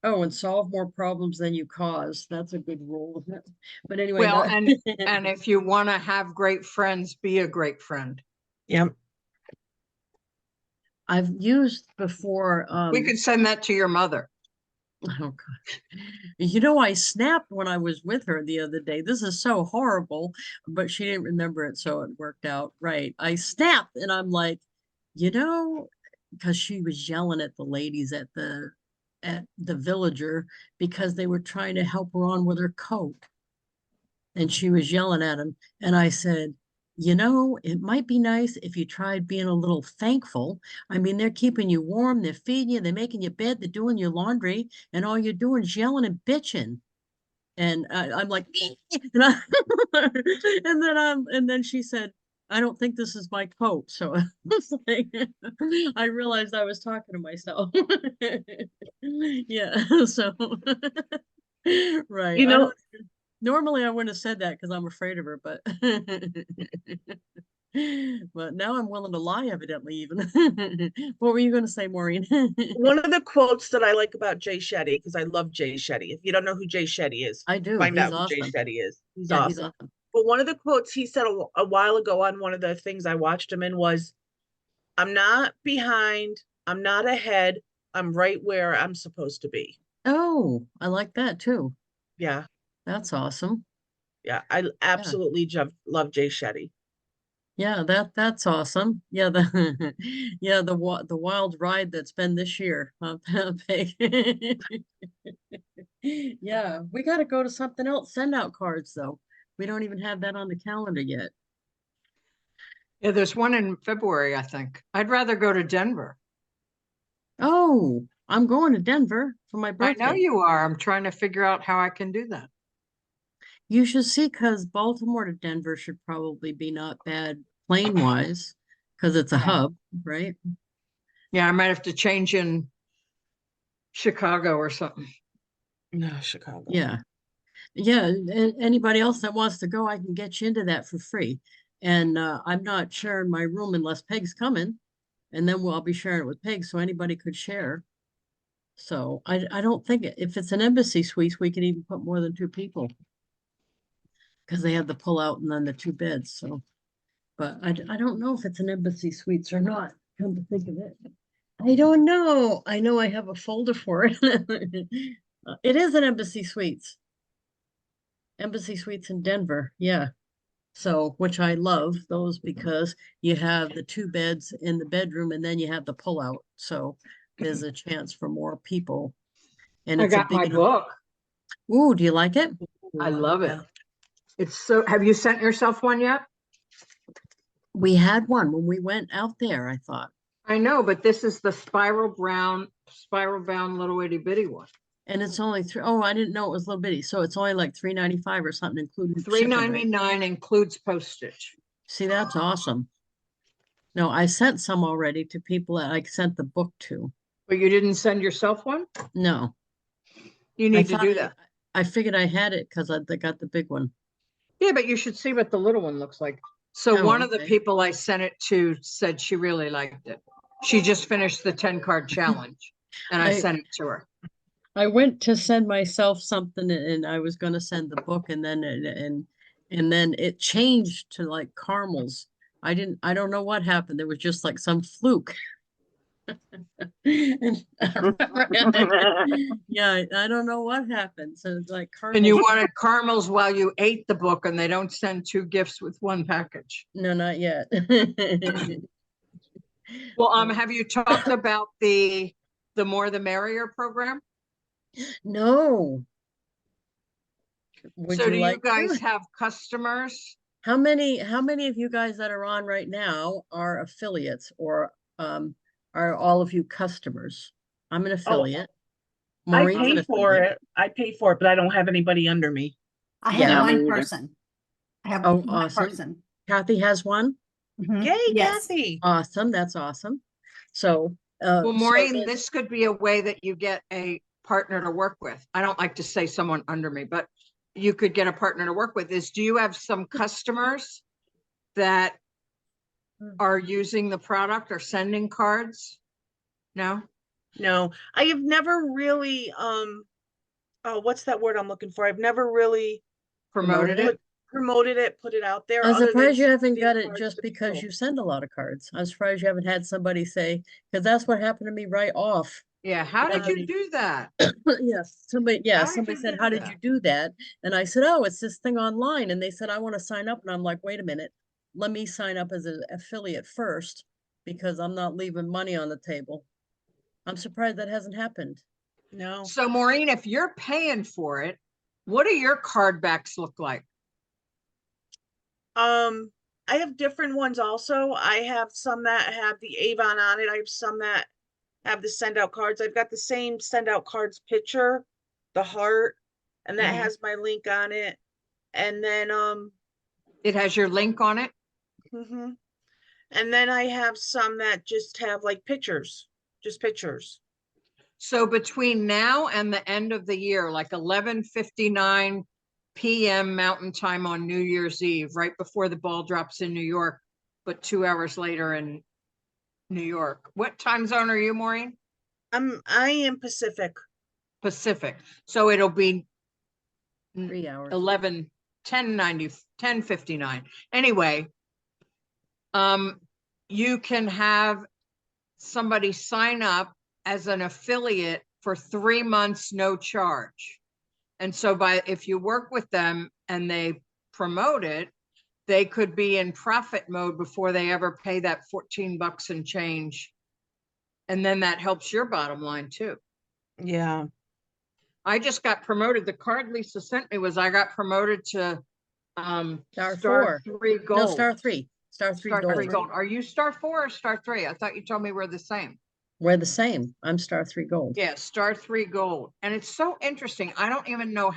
Oh, and solve more problems than you cause. That's a good rule, isn't it? But anyway, Well, that- and if you want to have great friends, be a great friend. Yep. I've used before. We could send that to your mother. Oh God. You know, I snapped when I was with her the other day. This is so horrible, but she didn't remember it, so it worked out right. I snapped and I'm like, you know, because she was yelling at the ladies at the villager because they were trying to help her on with her coat. And she was yelling at him. And I said, you know, it might be nice if you tried being a little thankful. I mean, they're keeping you warm, they're feeding you, they're making your bed, they're doing your laundry, and all you're doing is yelling and bitching. And I'm like, and, and then she said, I don't think this is my coat. So I was like, I realized I was talking to myself. Yeah. So right. You know, Normally I wouldn't have said that because I'm afraid of her, but but now I'm willing to lie, evidently, even. What were you going to say, Maureen? one of the quotes that I like about Jay Shetty, because I love Jay Shetty. If you don't know who Jay Shetty is, I do. find He's out who Jay awesome. Shetty is. He's Yeah, he's awesome. awesome. But one of the quotes he said a while ago on one of the things I watched him in was, I'm not behind, I'm not ahead, I'm right where I'm supposed to be. Oh, I like that too. Yeah, That's awesome. yeah. I absolutely love Jay Shetty. Yeah, that's awesome. Yeah, the yeah, the wild ride that's been this year. Peg. Yeah, we got to go to something else. Send out cards though. We don't even have that on the calendar yet. Yeah, there's one in February, I think. I'd rather go to Denver. Oh, I'm going to Denver for my I birthday. know you are. I'm trying to figure out how I can do that. You should see, because Baltimore to Denver should probably be not bad plane wise, because it's a Yeah. hub, right? Yeah, I might have to change in Chicago or something. No, Chicago. Yeah. Yeah, anybody else that wants to go, I can get you into that for free. And I'm not sharing my room unless Peg's coming, and then I'll be sharing it with Peg, so anybody could share. So I don't think if it's an embassy suite, we can even put more than 2 people because they have the pull out and then the 2 beds. So, but I don't know if it's an embassy suites or not. Come to think of it, I don't know. I know I have a folder for it. It is an embassy suites. Embassy Suites in Denver, yeah. So, which I love those because you have the 2 beds in the bedroom and then you have the pullout. So is a chance for more people. And I it's a got big my enough. book. Ooh, do you like it? I love it. It's so, have you sent yourself one yet? We had one when we went out there, I thought. I know, but this is the spiral bound little itty bitty one. And it's only oh, I didn't know it was little bitty. So it's only like $3.95 or something, including shipping, right? $3.99 includes postage. See, that's awesome. No, I sent some already to people that I sent the book to. But you didn't send yourself one? No, You I need to thought do that. I figured I had it because I got the big one. Yeah, but you should see what the little one looks like. So Oh, one of the okay. people I sent it to said she really liked it. She just finished the 10-card challenge and I I- sent it to her. I went to send myself something and I was going to send the book and then it changed to like caramels. I don't know what happened. There was just like some fluke. And yeah, I don't know what happened. So it's like And you caramels. wanted caramels while you ate the book, and they don't send 2 gifts with 1 package. No, not yet. Well, have you talked about the More the Merrier program? No. Would So you do like you guys to? have customers? How many of you guys that are on right now are affiliates or are all of you customers? I'm an affiliate. I Maureen's an pay for affiliate. it. I pay for it, but I don't have anybody under me. I Yeah. have No, me one either. person. I have Oh, one awesome. person. Kathy has one. Mhm. Yay, Yes. Kathy. Awesome. That's awesome. So, Well, so Maureen, then- this could be a way that you get a partner to work with. I don't like to say someone under me, but you could get a partner to work with. Do you have some customers that are using the product or sending cards? No? No, I have never really, oh, what's that word I'm looking for? I've never really Promoted it? promoted it, put it out there. I'm other than surprised you haven't sending got it cards just to because people. you send a lot of cards. I'm surprised you haven't had somebody say, because that's what happened to me right off. Yeah, how did you Somebody- do that? Yes, somebody said, do how did that? you do that? And I said, oh, it's this thing online. And they said, I want to sign up. And I'm like, wait a minute, let me sign up as an affiliate first because I'm not leaving money on the table. I'm surprised that hasn't happened. No, So Maureen, if you're paying for it, what do your card backs look like? I have different ones also. I have some that have the Avon on it. I have some that have the SendOutCards. I've got the same SendOutCards picture, the heart, and that Mhm. has my link on it. And then, It has your link on it? mhm. And then I have some that just have like pictures, just pictures. So between now and the end of the year, like 11:59 p.m. Mountain Time on New Year's Eve, right before the ball drops in New York, but 2 hours later in New York. What time zone are you, Maureen? I am Pacific. Pacific. So it'll be 3 hours. 10:59. Anyway, you can have somebody sign up as an affiliate for 3 months, no charge. And so if you work with them and they promote it, they could be in profit mode before they ever pay that 14 bucks and change. And then that helps your bottom line too. Yeah. I just got promoted. The card Lisa sent me was I got promoted to Star star 4. 3 gold. No, star 3. Star 3 Star 3 gold. gold. Are you star 4 or star 3? I thought you told me we're the same. We're the same. I'm star 3 gold. Yeah, star 3 gold. And it's so interesting. I don't even know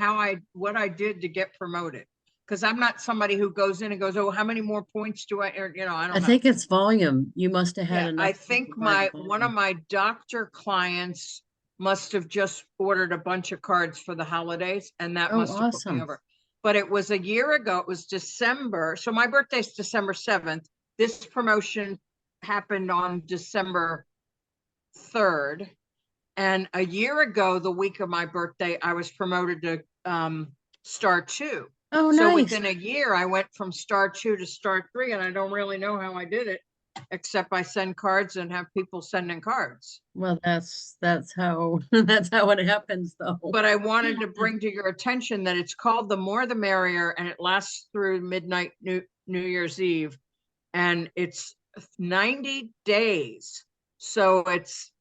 what I did to get promoted. Because I'm not somebody who goes in and goes, oh, how many more points do I, or, I don't I know. think it's volume. You must have had Yeah, enough. I think people by the one of volume. my doctor clients must have just ordered a bunch of cards for the holidays, and that Oh, must have put me awesome. over. But it was a year ago. It was December. So my birthday's December 7th. This promotion happened on December 3rd. And a year ago, the week of my birthday, I was promoted to star 2. Oh, So nice. within a year, I went from star 2 to star 3, and I don't really know how I did it, except I send cards and have people sending cards. Well, that's how that's how it happens, though. But I wanted to bring to your attention that it's called The More the Merrier, and it lasts through midnight New Year's Eve, and it's 90 days. So it's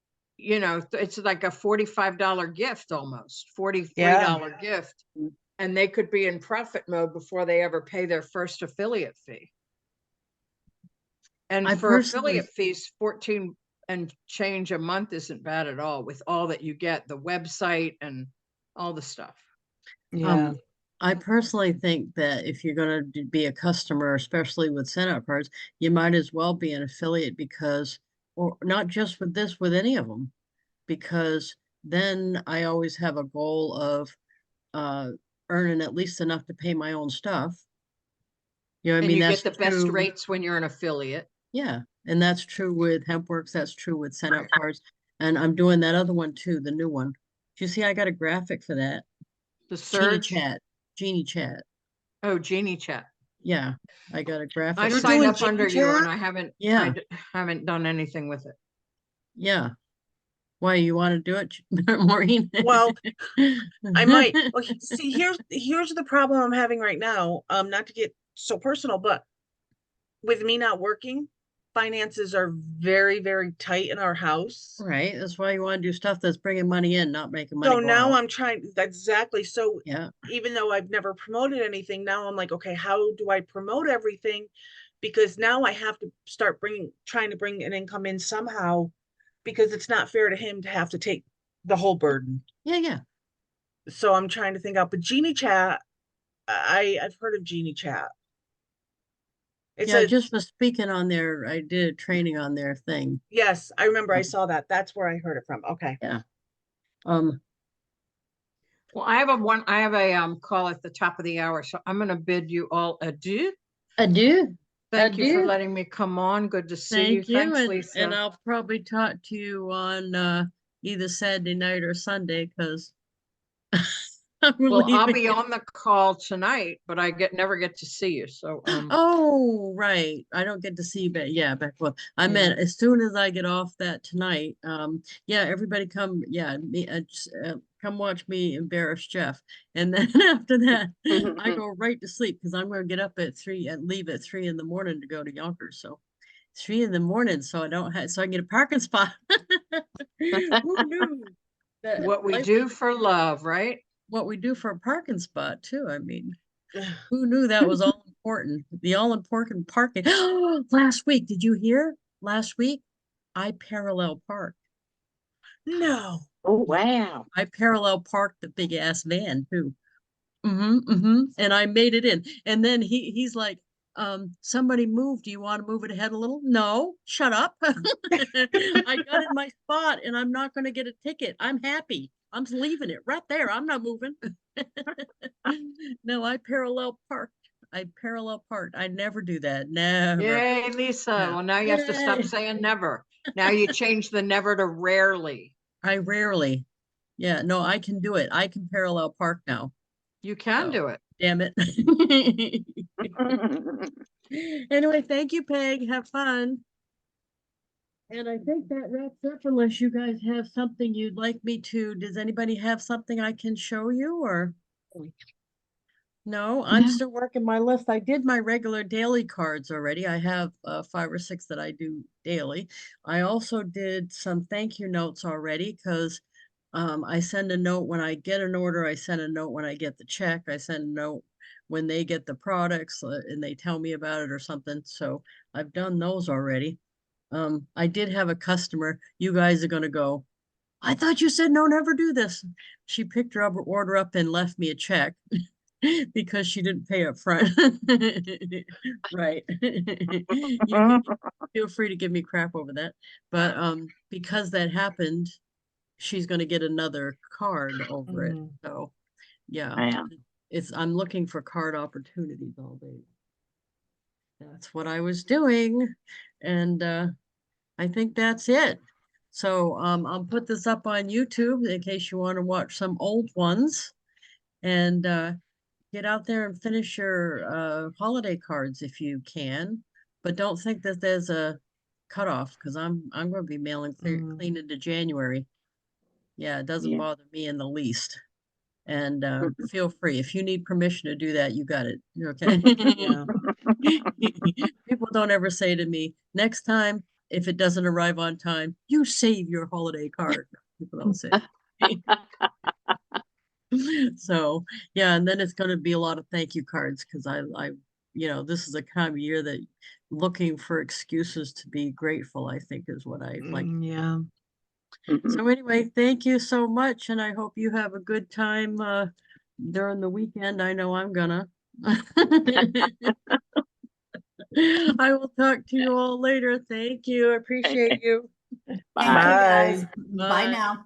you know, it's like a $45 gift almost, Yeah. $43 gift. And they could be in profit mode before they ever pay their first affiliate fee. And I for personally- affiliate fees, 14 and change a month isn't bad at all with all that you get, the website and all the stuff. Yeah. I personally think that if you're going to be a customer, especially with SendOutCards, you might as well be an affiliate because, or not just with this, with any of them, because then I always have a goal of earning at least enough to pay my own stuff. You know, what I And mean, you that's get the best true. rates when you're an affiliate. Yeah, and that's true with HempWorks. That's true with SendOutCards, and I'm doing that other one too, the new one. Do you see? I got a graphic for that. The Genie surge. Chat. Genie Chat. Oh, Genie Chat. Yeah, I got a graphic. I You're signed doing up under Genie you and Chat? I haven't, Yeah. haven't done anything with it. Yeah. Why you want to do it, Maureen? Well, I might. Well, see, here's the problem I'm having right now. Not to get so personal, but with me not working, finances are very, very tight in our house. Right. That's why you want to do stuff that's bringing money in, not making money So go now out. I'm trying, exactly. So Yeah. even though I've never promoted anything, now I'm like, okay, how do I promote everything? Because now I have to start trying to bring an income in somehow, because it's not fair to him to have to take the whole burden. Yeah. Yeah. So I'm trying to think out, but Genie Chat, I've heard of Genie Chat. It's Yeah. a, Just for speaking on their, I did a training on their thing. yes, I remember I saw that. That's where I heard it from. Okay. Yeah. Well, I have a call at the top of the hour, so I'm gonna bid you all adieu. Adieu. Thank you for Adieu. letting me come on. Good to see you. Thank you. Thanks, And Lisa. I'll probably talk to you on either Saturday night or Sunday because I'm Well, I'll leaving. be on the call tonight, but I never get to see you, so, Oh, right. I don't get to see you, but yeah, back well. I Yeah. meant as soon as I get off that tonight, yeah, everybody come, yeah, come watch me embarrass Jeff. And then after that, I go right to sleep because I'm gonna get up at 3 and leave at 3 in the morning to go to Yonkers. So 3 in the morning, so I don't have so I can get a parking spot. Who knew that what we life do was for love, right? what we do for a parking spot too? I mean. Who knew that was all important? The all important parking. Last week, did you hear? Last week, I parallel parked. No. Oh, wow. I parallel parked the big ass van too. And I made it in. And then he's like, somebody moved. Do you want to move it ahead a little? No, shut up. I got in my spot and I'm not going to get a ticket. I'm happy. I'm leaving it right there. I'm not moving. No, I parallel parked. I never do that. Never. Yay, Lisa. Yeah. Well, now you have to stop Yay. saying never. Now you change the never to rarely. I rarely. Yeah, no, I can do it. I can parallel park now. You can So, do it. damn it. Anyway, thank you, Peg. Have fun. And I think that wraps up unless you guys have something you'd like me to. Does anybody have something I can show you or? No, I'm still working my list. I did my regular daily cards already. I have 5 or 6 that I do daily. I also did some thank you notes already because I send a note when I get an order. I send a note when I get the check. I send a note when they get the products and they tell me about it or something. So I've done those already. I did have a customer. You guys are going to go, I thought you said no, never do this. She picked her order up and left me a check. Because she didn't pay up front. Right. You can feel free to give me crap over that. But because that happened, she's gonna get another card over it. So yeah. Yeah. I'm looking for card opportunities all day. That's what I was doing. And I think that's it. So I'll put this up on YouTube in case you want to watch some old ones. And get out there and finish your holiday cards if you can, but don't think that there's a cutoff because I'm going to be mailing clean into January. Yeah, it doesn't Yeah. bother me in the least. And feel free if you need permission to do that. You got it. You're okay. Yeah. People don't ever say to me, next time if it doesn't arrive on time, you save your holiday card. That's what I'll say. So yeah, and then it's going to be a lot of thank you cards because this is a time of year that looking for excuses to be grateful, I think is what I like. Yeah. Mhm. So anyway, thank you so much, and I hope you have a good time during the weekend. I know I'm gonna. I will talk to you all later. Thank you. I appreciate you. Thank you, Bye. guys. Bye. Bye Bye. now.